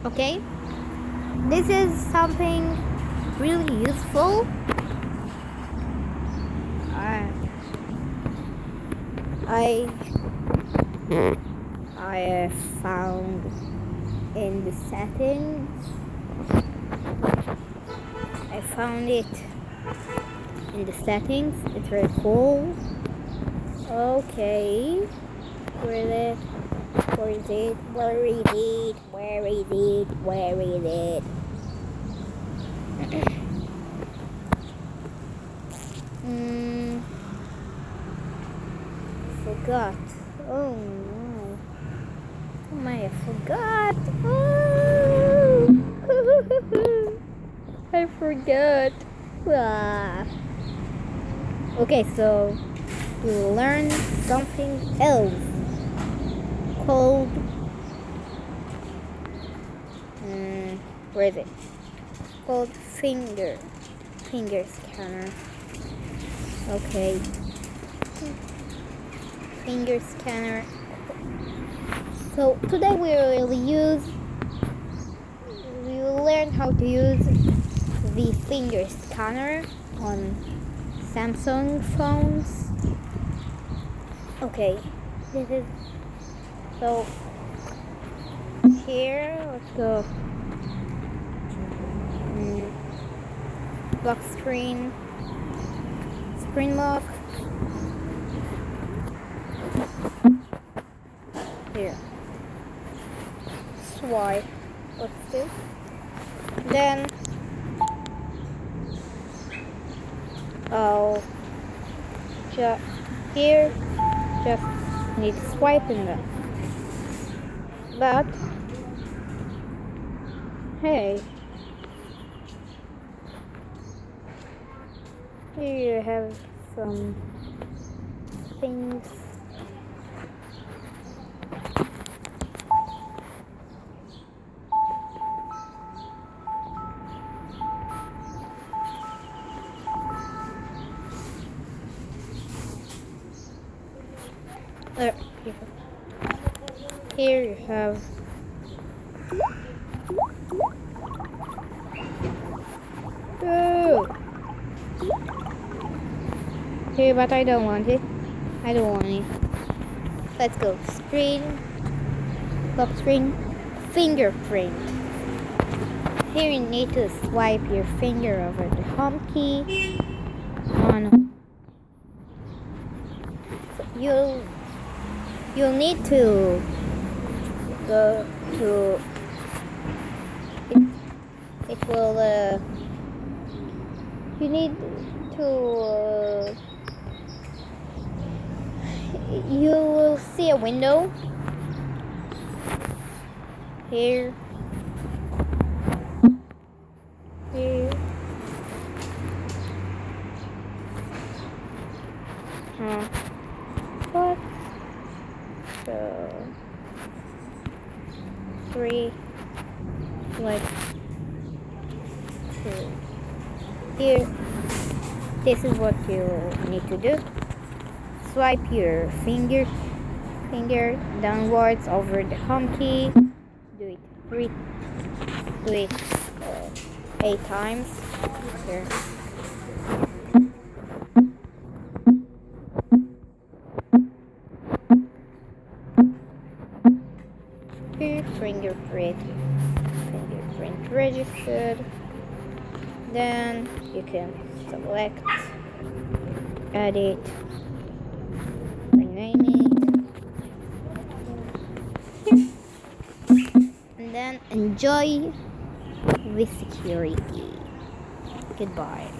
Okay, this is something really useful. I I found in the settings. I found it in the settings. It's very cool. Okay, where is it? Where is it? Where is it? Where is it? Where is it? Forgot. Oh no. Oh my, I forgot. Oh. I forgot. Ah. Okay, so we will learn something else called where is it? Called finger scanner. Okay. Finger scanner. So today we will learn how to use the finger scanner on Samsung phones. Okay, this is so here. Let's go. Lock screen. Screen lock. Here. Swipe. What's this? Then here just need swiping them. But hey, here you have some things. Here you have here, but I don't want it. I don't want it. Let's go. Screen, lock screen, fingerprint. Here you need to swipe your finger over the home key. You'll need to go to it will you need to you will see a window here. What? So 3, like 2. Here, this is what you need to do. Swipe your finger downwards over the home key. Do it 8 times. Here. Fingerprint registered. Then you can select, edit, rename it, and then enjoy with security. Goodbye.